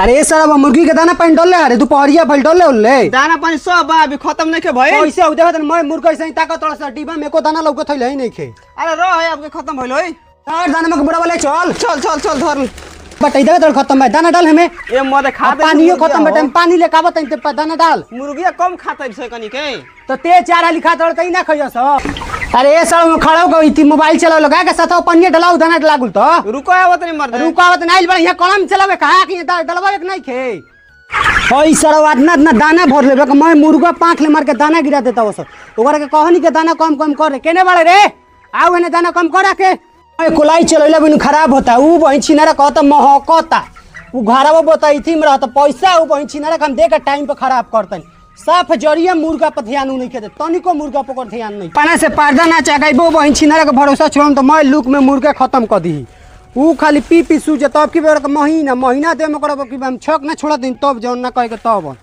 अरे सारा मुर्गी के दाना पानी डाल ले। अरे दोपहरिया भइल डाल ले दाना पानी सब बा अभी खत्म नहीं के भाई। कैसे हो देखत मैं मुर्गा से ताकत तोड़ा सा डिब्बा में को दाना लौके थैले ही नहीं खे। अरे रह है आपके खत्म भइल होई। और दाना में बुढ़ा वाले चल चल चल चल धर बटई दे तो खत्म है दाना डाल हमें ए मदे खा दे पानी खत्म बेटा पानी ले काबत ते दाना डाल मुर्गिया कम खाता है कनी के तो ते चार हाली खा तोड़ तई ना खइयो सब। अरे ए साल में खड़ा हो गई मोबाइल चलाओ लगा के साथ पानी डालाऊ दाना लागुल तो रुको आवत नहीं मर रुको आवत नहीं बड़ यहां कलम चलावे कहा कि डलवा एक नहीं खे ओई सारा इतना दाना भर लेबे मैं मुर्गा पांख ले मार के दाना गिरा देता वो सब ओकरा के कहनी के दाना कम कम करे केने वाले रे आओ एने दाना कम करा के कोलाई चलैला बिनु खराब होता ऊ बहिन छिनारा कहता महकता ऊ घरवा बताई थी में रहता पैसा ऊ बहिन छिनारा हम दे के टाइम पे खराब करतन साफ जरिया मुर्गा पर ध्यान नहीं खेते तनिको मुर्गा पर ध्यान नहीं पाना से पर्दा ना चगाइबो बहिन छिनारा के भरोसा छोड़म तो मैं लुक में मुर्गा खत्म कर दी ऊ खाली पी सूझे तब की बेर महीना महीना दे में करब कि हम छक ना छोड़ दिन तब जौन ना कहे के तब